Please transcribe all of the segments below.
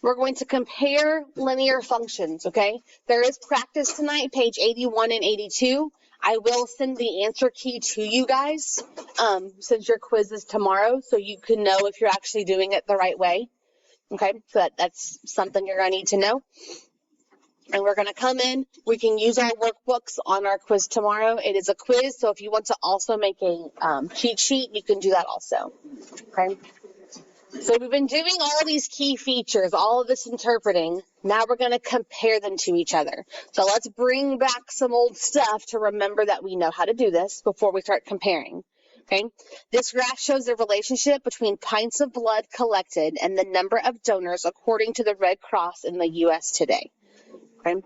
We're going to compare linear functions, okay? There is practice tonight, page 81 and 82. I will send the answer key to you guys since your quiz is tomorrow, so you can know if you're actually doing it the right way, okay? So that's something you're going to need to know. And we're going to come in. We can use our workbooks on our quiz tomorrow. It is a quiz, so if you want to also make a cheat sheet, you can do that also, okay? So we've been doing all these key features, all of this interpreting. Now we're going to compare them to each other. So let's bring back some old stuff to remember that we know how to do this before we start comparing. Okay. This graph shows the relationship between pints of blood collected and the number of donors according to the Red Cross in the U.S. today. Okay.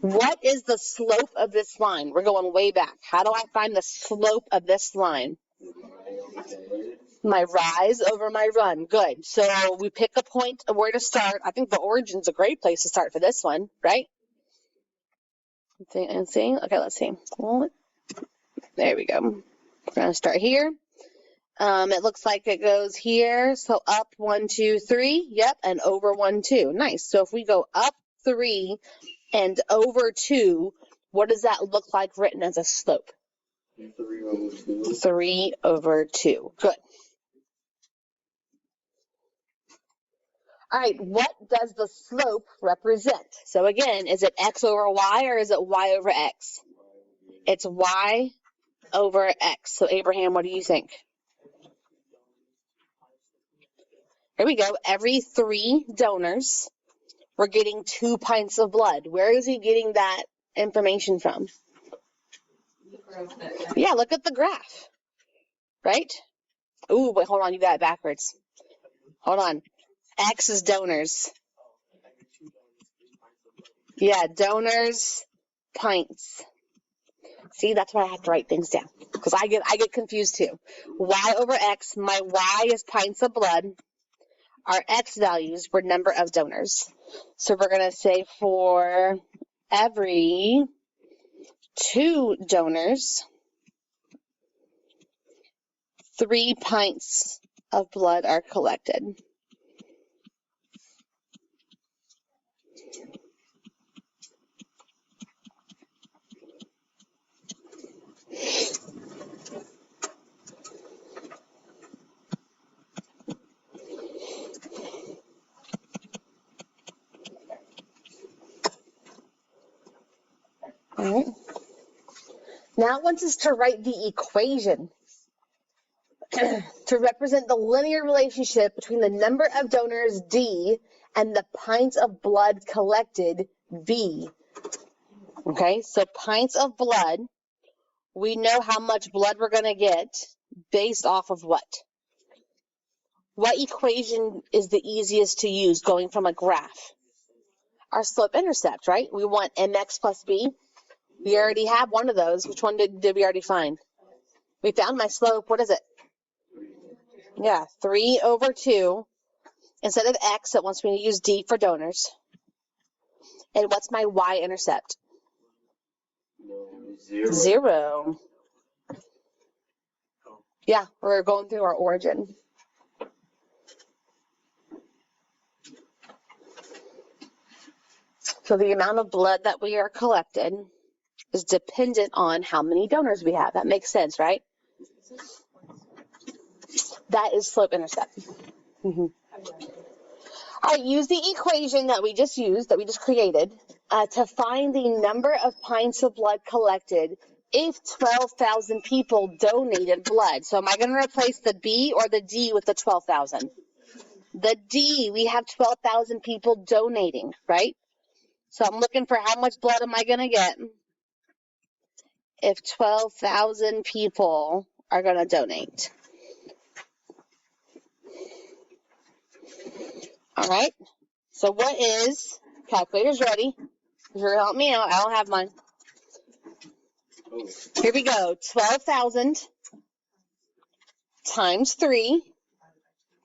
What is the slope of this line? We're going way back. How do I find the slope of this line? My rise over my run. Good. So we pick a point of where to start. I think the origin's a great place to start for this one, right? And see. Okay, let's see. Well, there we go. We're going to start here. It looks like it goes here. So up 1, 2, 3. Yep. And over 1, 2. Nice. So if we go up 3 and over 2, what does that look like written as a slope? 3 over 2. 3 over 2. Good. All right, what does the slope represent? So again, is it x over y or is it y over x? It's y over x. So Abraham, what do you think? Here we go. Every 3 donors, we're getting 2 pints of blood. Where is he getting that information from? Yeah, look at the graph, right? Ooh, wait, hold on. You got it backwards. Hold on. X is donors. Yeah, donors, pints. See, that's why I have to write things down, because I get confused too. Y over x, my y is pints of blood. Our x values were number of donors. So we're going to say for every 2 donors, 3 pints of blood are collected. All right. Now it wants us to write the equation to represent the linear relationship between the number of donors, D, and the pints of blood collected, V. Okay, so pints of blood, we know how much blood we're going to get based off of what? What equation is the easiest to use going from a graph? Our slope-intercept, right? We want mx plus b. We already have one of those. Which one did we already find? We found my slope. What is it? Yeah, 3 over 2. Instead of x, it wants me to use d for donors. And what's my y-intercept? 0. Yeah, we're going through our origin. So the amount of blood that we are collected is dependent on how many donors we have. That makes sense, right? That is slope-intercept. Mm-hmm. All right, use the equation that we just used, that we just created, to find the number of pints of blood collected if 12,000 people donated blood. So am I going to replace the B or the D with the 12,000? The D, we have 12,000 people donating, right? So I'm looking for how much blood am I going to get if 12,000 people are going to donate. All right. So what is, calculator's ready. You're help me out. I don't have mine. Here we go. 12,000 times 3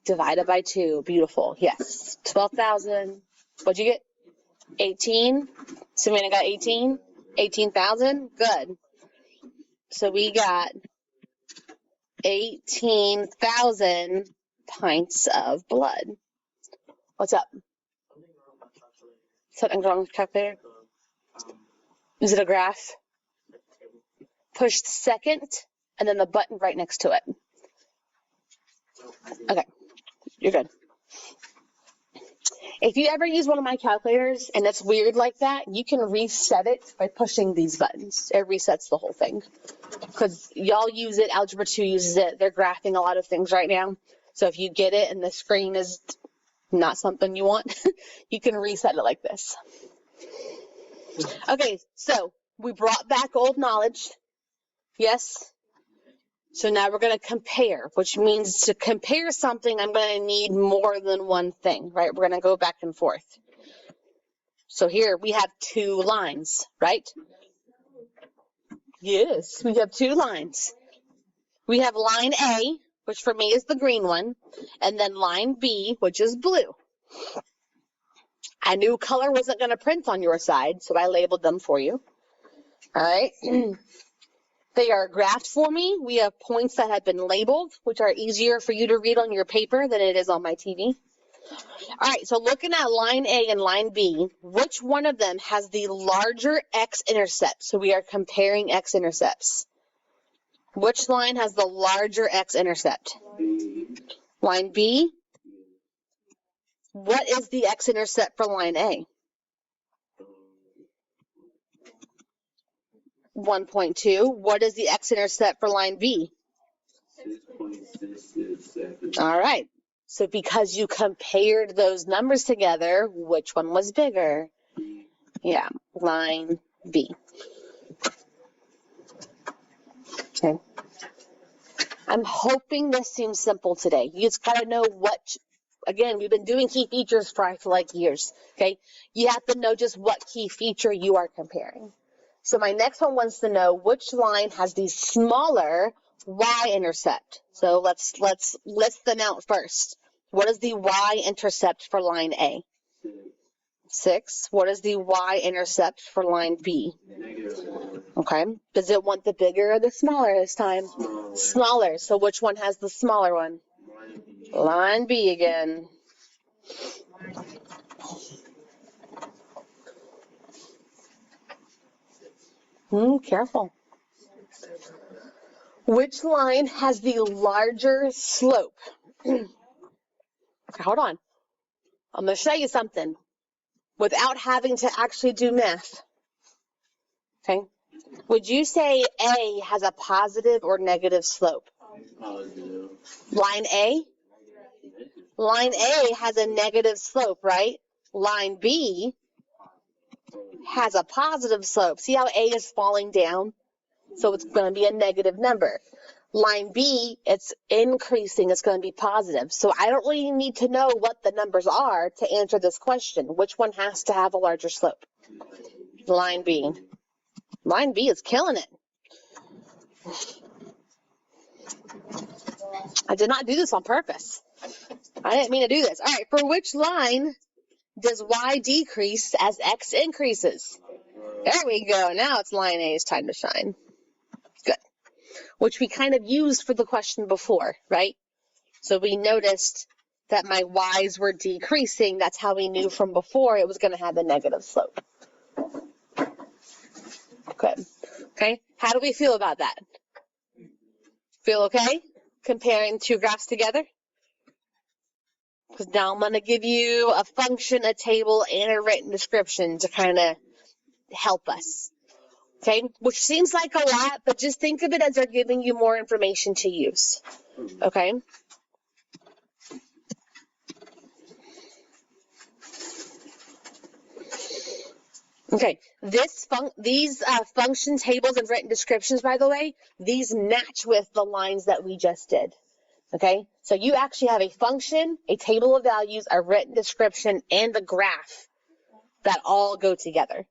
divided by 2. Beautiful. Yes. 12,000. What'd you get? 18. Savannah got 18. 18,000. Good. So we got 18,000 pints of blood. What's up? Something wrong with the calculator? Is it a graph? Push the second and then the button right next to it. Okay, you're good. If you ever use one of my calculators and it's weird like that, you can reset it by pushing these buttons. It resets the whole thing. Because y'all use it, Algebra 2 uses it. They're graphing a lot of things right now. So if you get it and the screen is not something you want, you can reset it like this. Okay, so we brought back old knowledge. Yes? So now we're going to compare, which means to compare something, I'm going to need more than one thing, right? We're going to go back and forth. So here we have 2 lines, right? Yes, we have 2 lines. We have line A, which for me is the green one, and then line B, which is blue. I knew color wasn't going to print on your side, so I labeled them for you. All right. They are graphed for me. We have points that have been labeled, which are easier for you to read on your paper than it is on my TV. All right, so looking at line A and line B, which one of them has the larger x-intercept? So we are comparing x-intercepts. Which line has the larger x-intercept? Line B. What is the x-intercept for line A? 1.2. What is the x-intercept for line B? 6.667. All right. So because you compared those numbers together, which one was bigger? Yeah, line B. Okay. I'm hoping this seems simple today. You just got to know what, again, we've been doing key features for I feel like years, okay? You have to know just what key feature you are comparing. So my next one wants to know which line has the smaller y-intercept. So let's list them out first. What is the y-intercept for line A? 6. What is the y-intercept for line B? -1. Okay. Does it want the bigger or the smaller this time? Smaller. So which one has the smaller one? Line B again. Careful. Which line has the larger slope? Okay, hold on. I'm going to show you something without having to actually do math. Okay. Would you say A has a positive or negative slope? Positive. Line A? Line A has a negative slope, right? Line B has a positive slope. See how A is falling down? So it's going to be a negative number. Line B, it's increasing. It's going to be positive. So I don't really need to know what the numbers are to answer this question. Which one has to have a larger slope? Line B. Line B is killing it. I did not do this on purpose. I didn't mean to do this. All right, for which line does y decrease as x increases? There we go. Now it's line A's time to shine. Good. Which we kind of used for the question before, right? So we noticed that my y's were decreasing. That's how we knew from before it was going to have a negative slope. Good. Okay. How do we feel about that? Feel okay? Comparing 2 graphs together? Because now I'm going to give you a function, a table, and a written description to kind of help us. Okay? Which seems like a lot, but just think of it as they're giving you more information to use. Okay? Okay, these function tables and written descriptions, by the way, these match with the lines that we just did. Okay, so you actually have a function, a table of values, a written description, and a graph that all go together.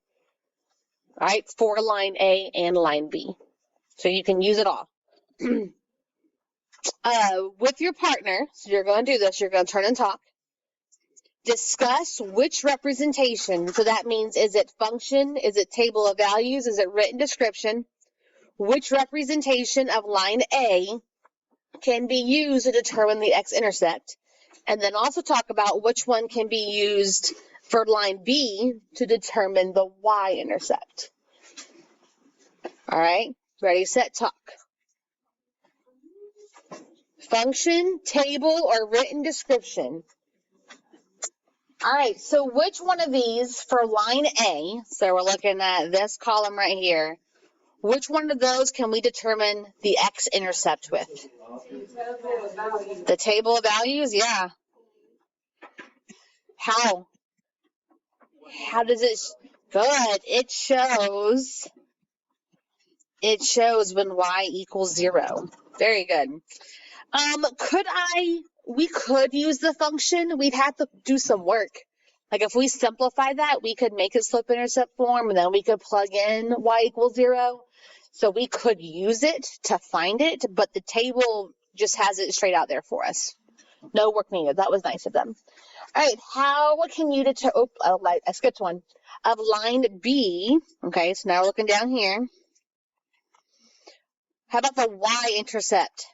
All right, for line A and line B. So you can use it all. With your partner, so you're going to do this, you're going to turn and talk. Discuss which representation, so that means is it function, is it table of values, is it written description, which representation of line A can be used to determine the x-intercept, and then also talk about which one can be used for line B to determine the y-intercept. All right, ready, set, talk. Function, table, or written description. All right, so which one of these for line A, so we're looking at this column right here, which one of those can we determine the x-intercept with? The table of values, yeah. How? How does it? Good. It shows when y equals 0. Very good. We could use the function. We'd have to do some work. Like if we simplify that, we could make a slope-intercept form, and then we could plug in y equals 0. So we could use it to find it, but the table just has it straight out there for us. No work needed. That was nice of them. All right, how can you determine, I skipped one, of line B, okay, so now we're looking down here. How about the y-intercept?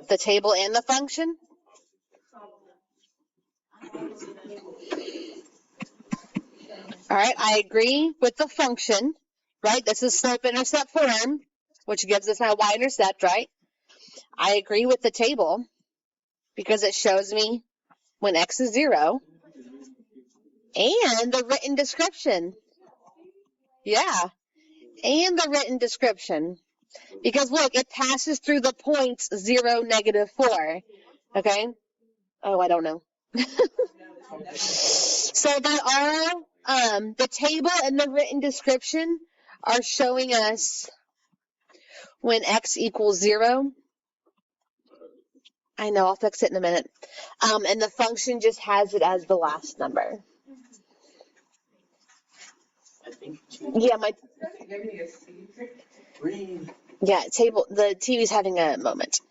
The table and the function? All right, I agree with the function, right? This is slope-intercept form, which gives us my y-intercept, right? I agree with the table because it shows me when x is 0. And the written description. Yeah, and the written description. Because look, it passes through the points 0, -4. Okay? Oh, I don't know. So they are, the table and the written description are showing us when x equals 0. I know, I'll fix it in a minute. And the function just has it as the last number. Yeah, the TV's having a moment.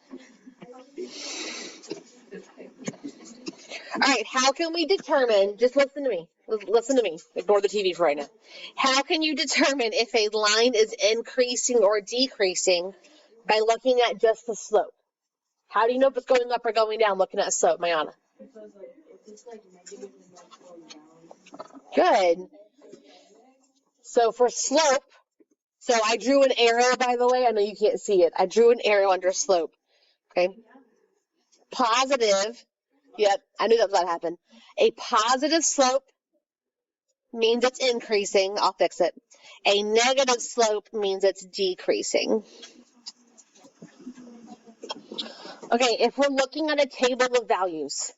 All right, how can we determine, just listen to me, ignore the TV for right now. How can you determine if a line is increasing or decreasing by looking at just the slope? How do you know if it's going up or going down looking at a slope, Mayana? Good. So for slope, so I drew an arrow, by the way. I know you can't see it. I drew an arrow under slope. Okay. Positive. Yep, I knew that was going to happen. A positive slope means it's increasing. I'll fix it. A negative slope means it's decreasing. Okay, if we're looking at a table of values,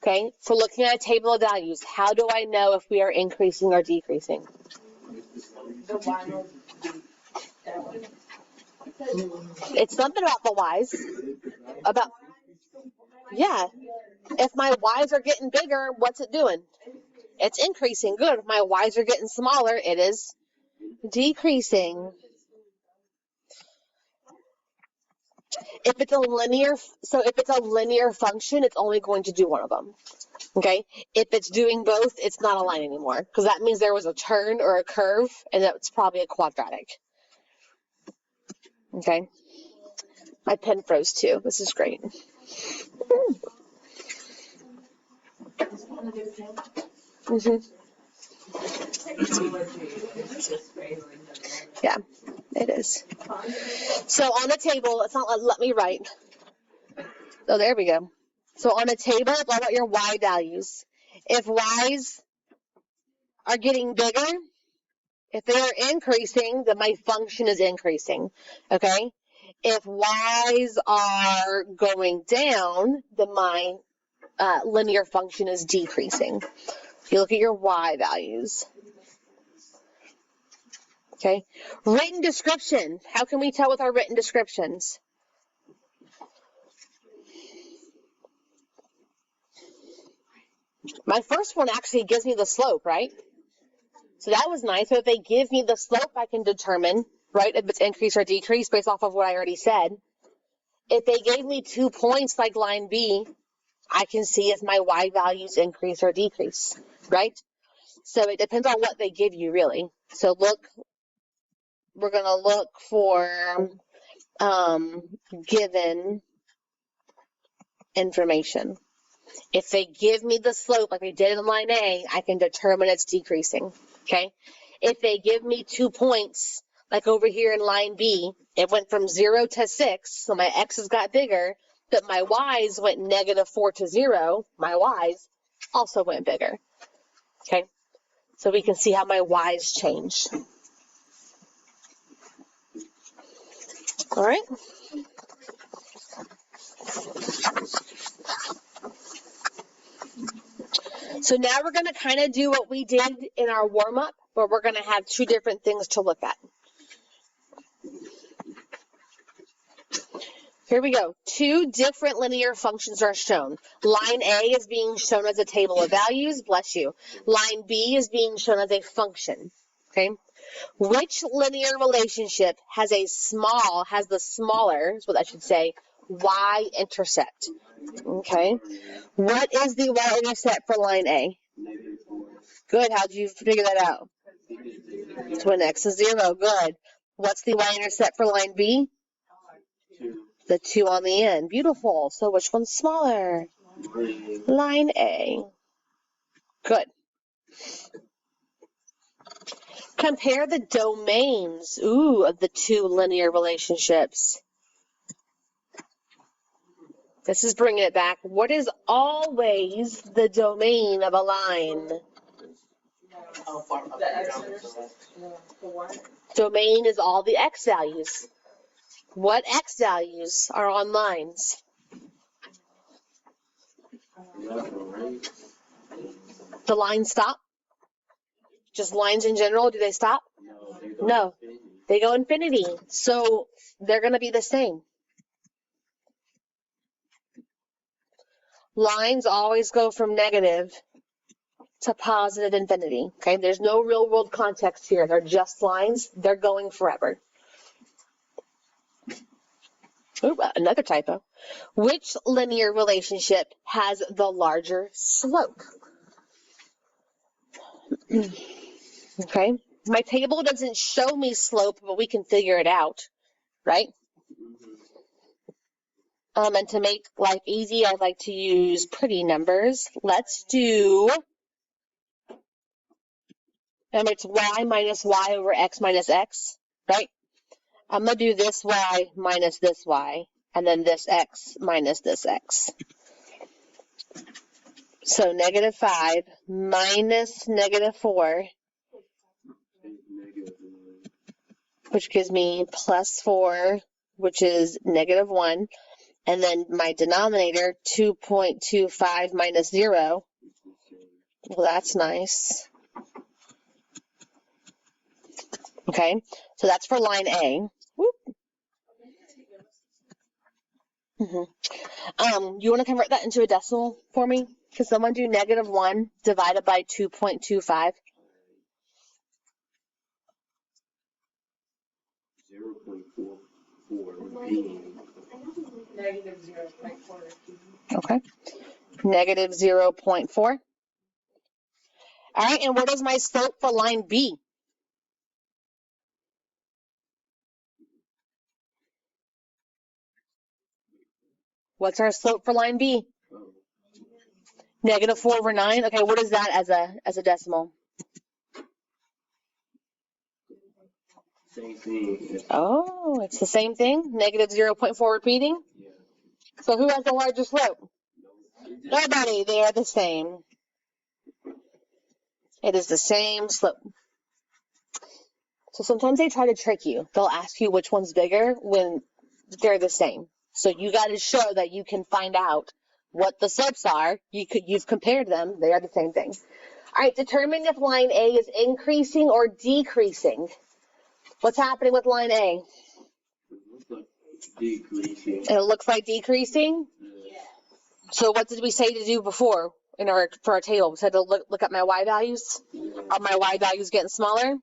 okay, if we're looking at a table of values, how do I know if we are increasing or decreasing? It's something about the y's. Yeah. If my y's are getting bigger, what's it doing? It's increasing. Good. If my y's are getting smaller, it is decreasing. If it's a linear function, it's only going to do one of them. Okay. If it's doing both, it's not a line anymore, because that means there was a turn or a curve, and that's probably a quadratic. Okay. My pen froze too. This is great. Mm-hmm. Yeah, it is. So on a table, it's not let me write. Oh, there we go. So on a table, what about your y values? If y's are getting bigger, if they are increasing, then my function is increasing. Okay. If y's are going down, then my linear function is decreasing. If you look at your y values. Okay. Written description. How can we tell with our written descriptions? My first one actually gives me the slope, right? So that was nice. So if they give me the slope, I can determine, right, if it's increase or decrease based off of what I already said. If they gave me 2 points like line B, I can see if my y values increase or decrease, right? So it depends on what they give you, really. So we're going to look for given information. If they give me the slope like they did in line A, I can determine it's decreasing, okay? If they give me 2 points, like over here in line B, it went from 0 to 6, so my x's got bigger, but my y's went -4 to 0, my y's also went bigger, okay? So we can see how my y's change. All right? So now we're going to kind of do what we did in our warm-up, but we're going to have 2 different things to look at. Here we go. 2 different linear functions are shown. Line A is being shown as a table of values. Bless you. Line B is being shown as a function. Okay. Which linear relationship has the smaller, is what I should say, y-intercept? Okay. What is the y-intercept for line A? -4. Good. How'd you figure that out? It's when x is 0. Good. What's the y-intercept for line B? 2. The 2 on the end. Beautiful. So which one's smaller? Line A. Good. Compare the domains, of the 2 linear relationships. This is bringing it back. What is always the domain of a line? Domain is all the x values. What x values are on lines? The lines stop? Just lines in general, do they stop? No. They go infinity. So they're going to be the same. Lines always go from negative to positive infinity. Okay, there's no real world context here. They're just lines. They're going forever. Ooh, another typo. Which linear relationship has the larger slope? Okay, my table doesn't show me slope, but we can figure it out, right? And to make life easy, I like to use pretty numbers. Let's do, it's y minus y over x minus x, right? I'm going to do this y minus this y, and then this x minus this x. So -5 minus -4, which gives me +4, which is -1. And then my denominator, 2.25 minus 0. Well, that's nice. Okay, so that's for line A. You want to convert that into a decimal for me? Can someone do -1 divided by 2.25? 0.44. Okay. -0.4. All right, and what is my slope for line B? What's our slope for line B? -4 over 9. Okay, what is that as a decimal? Same thing. Oh, it's the same thing? -0.4 repeating? Yeah. So who has the larger slope? Nobody. They are the same. It is the same slope. So sometimes they try to trick you. They'll ask you which one's bigger when they're the same. So you got to show that you can find out what the slopes are. You've compared them. They are the same thing. All right, determine if line A is increasing or decreasing. What's happening with line A? Decreasing. It looks like decreasing? Yeah. So what did we say to do before for our table? We said to look at my y values. Are my y values getting smaller?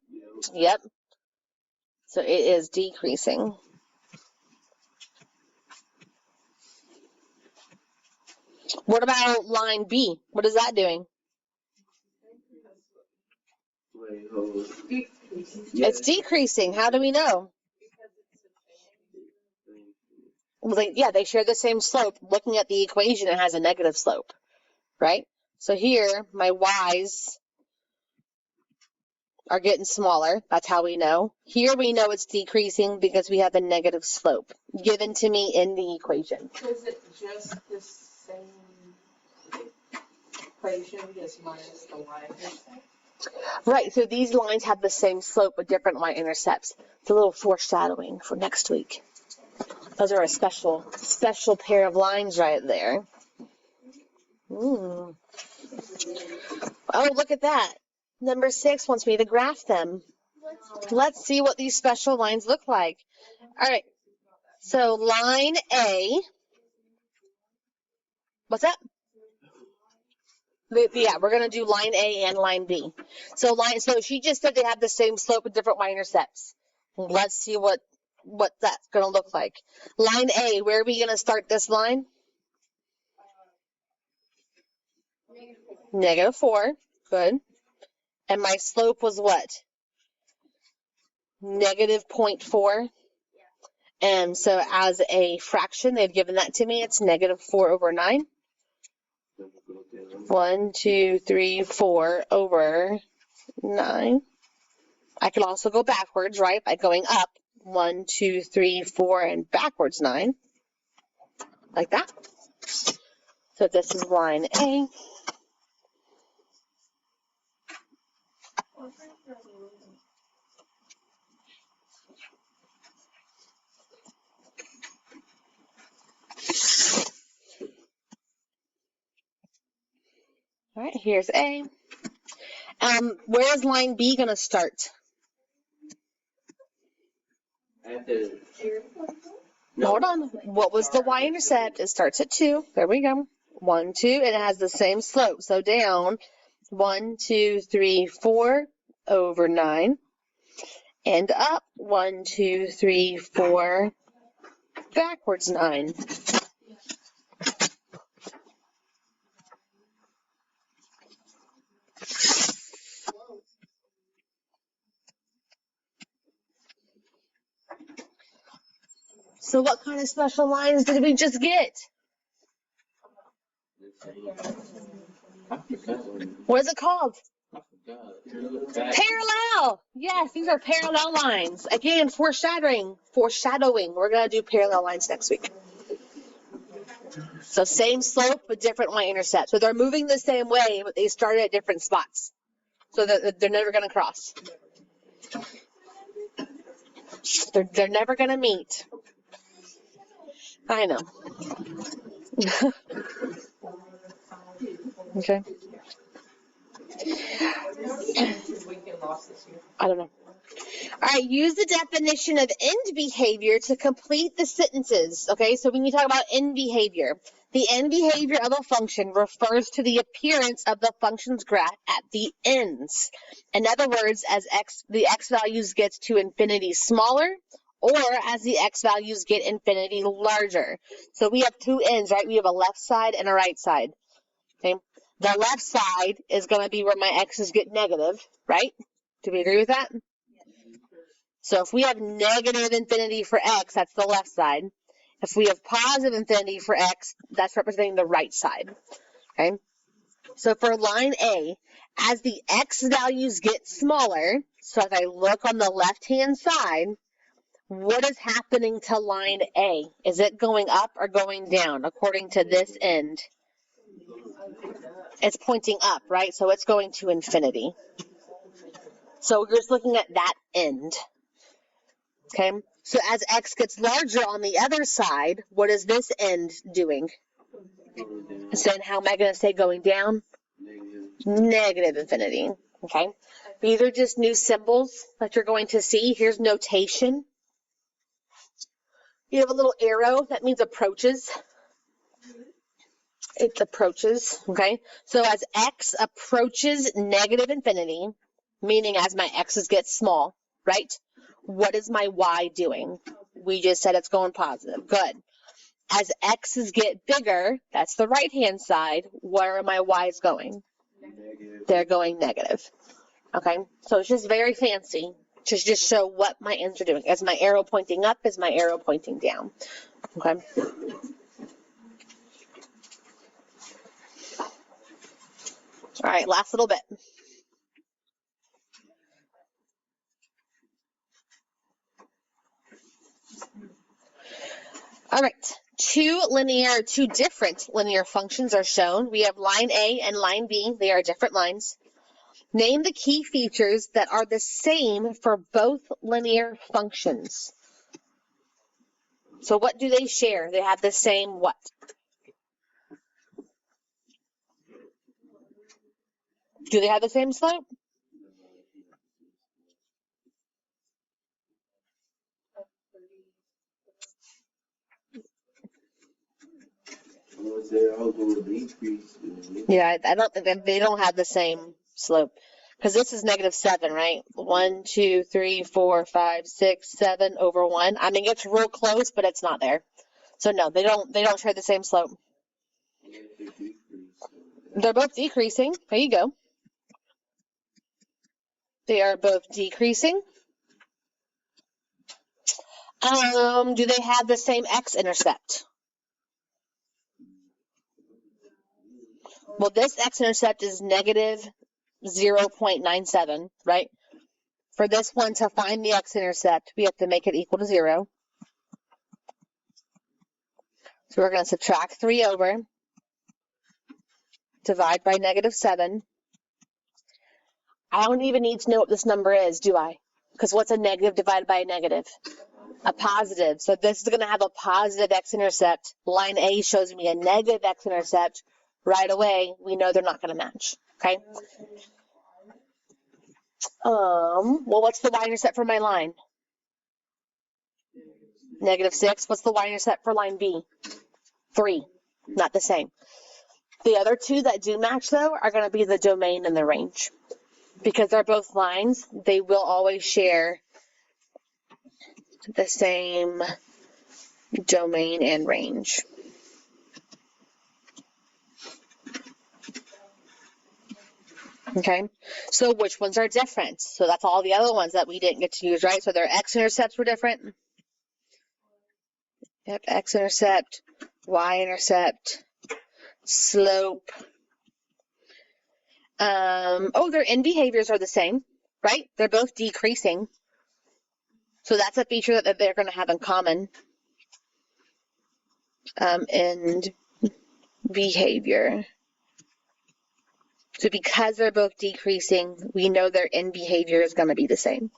Yep. So it is decreasing. What about line B? What is that doing? It's decreasing. How do we know? Well, they share the same slope. Looking at the equation, it has a negative slope. right? So here, my y's are getting smaller. That's how we know. Here we know it's decreasing because we have a negative slope given to me in the equation. Is it just the same equation, just minus the y-intercept? Right, so these lines have the same slope with different y-intercepts. It's a little foreshadowing for next week. Those are a special pair of lines right there. Oh, look at that. Number 6 wants me to graph them. Let's see what these special lines look like. All right, so line A. What's that? Yeah, we're going to do line A and line B. So she just said they have the same slope with different y-intercepts. Let's see what that's going to look like. Line A, where are we going to start this line? -4. Good. And my slope was what? -0.4. And so as a fraction, they've given that to me. It's -4/9. 1, 2, 3, 4 over 9. I can also go backwards, right? By going up 1, 2, 3, 4, and backwards 9. Like that. So this is line A. All right, here's A. Where is line B going to start? At the. Hold on. What was the y-intercept? It starts at 2. There we go. 1, 2, and it has the same slope. So down 1, 2, 3, 4 over 9. And up 1, 2, 3, 4 backwards 9. So what kind of special lines did we just get? What is it called? Parallel. Yes, these are parallel lines. Again, foreshadowing. We're going to do parallel lines next week. So same slope but different y-intercept. So they're moving the same way, but they started at different spots. So they're never going to cross. They're never going to meet. I know. Okay. I don't know. All right, use the definition of end behavior to complete the sentences. Okay, so when you talk about end behavior, the end behavior of a function refers to the appearance of the function's graph at the ends. In other words, as the x values gets to infinity smaller, or as the x values get infinity larger. So we have two ends, right? We have a left side and a right side. Okay, the left side is going to be where my x's get negative, right? Do we agree with that? So if we have negative infinity for x, that's the left side. If we have positive infinity for x, that's representing the right side. Okay. So for line A, as the x values get smaller, so if I look on the left-hand side, what is happening to line A? Is it going up or going down according to this end? It's pointing up, right? So it's going to infinity. So we're just looking at that end. Okay, so as x gets larger on the other side, what is this end doing? So how am I going to say going down? Negative infinity. Okay, these are just new symbols that you're going to see. Here's notation. You have a little arrow that means approaches. It approaches. Okay, so as x approaches negative infinity, meaning as my x's get small, right? What is my y doing? We just said it's going positive. Good. As x's get bigger, that's the right-hand side, where are my y's going? Negative. They're going negative. Okay, so it's just very fancy to just show what my ends are doing. Is my arrow pointing up? Is my arrow pointing down? Okay. All right, last little bit. All right, two different linear functions are shown. We have line A and line B. They are different lines. Name the key features that are the same for both linear functions. So what do they share? They have the same what? Do they have the same slope? Yeah, I don't think they don't have the same slope. Because this is -7, right? 1, 2, 3, 4, 5, 6, 7 over 1. I mean, it's real close, but it's not there. So no, they don't share the same slope. They're both decreasing. There you go. They are both decreasing. Do they have the same x-intercept? Well, this x-intercept is -0.97, right? For this one to find the x-intercept, we have to make it equal to 0. So we're going to subtract 3 over, divide by -7. I don't even need to know what this number is, do I? Because what's a negative divided by a negative? A positive. So this is going to have a positive x-intercept. Line A shows me a negative x-intercept. Right away, we know they're not going to match. Okay? Well, what's the y-intercept for my line? -6. What's the y-intercept for line B? 3. Not the same. The other two that do match, though, are going to be the domain and the range. Because they're both lines, they will always share the same domain and range. Okay, so which ones are different? So that's all the other ones that we didn't get to use, right? So their x-intercepts were different. Yep, x-intercept, y-intercept, slope. Their end behaviors are the same, right? They're both decreasing. So that's a feature that they're going to have in common. End behavior. So because they're both decreasing, we know their end behavior is going to be the same.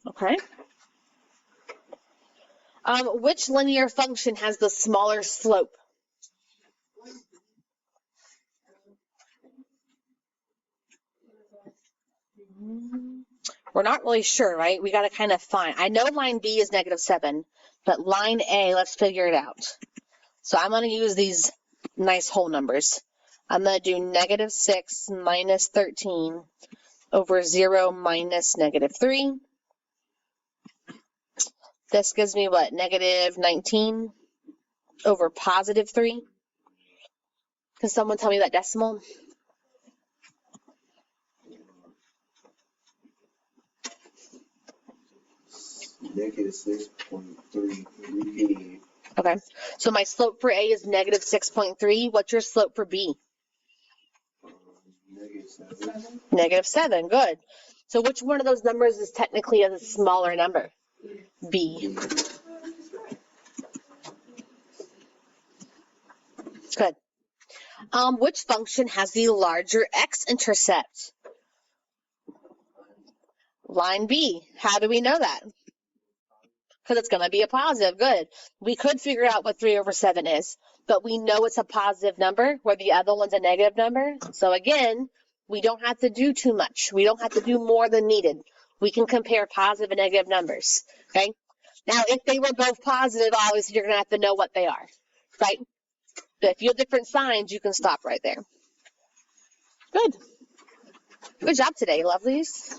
Okay. Which linear function has the smaller slope? We're not really sure, right? We got to kind of find. I know line B is -7, but line A, let's figure it out. So I'm going to use these nice whole numbers. I'm going to do -6 minus 13 over 0 minus -3. This gives me what? -19 over +3. Can someone tell me that decimal? -6.3. Okay, so my slope for A is -6.3. What's your slope for B? -7. -7, good. So which one of those numbers is technically a smaller number? B. Good. Which function has the larger x-intercept? Line B. How do we know that? Because it's going to be a positive. Good. We could figure out what 3 over 7 is, but we know it's a positive number where the other one's a negative number. So again, we don't have to do too much. We don't have to do more than needed. We can compare positive and negative numbers. Okay. Now, if they were both positive, obviously you're going to have to know what they are, right? But if you have different signs, you can stop right there. Good. Good job today, lovelies.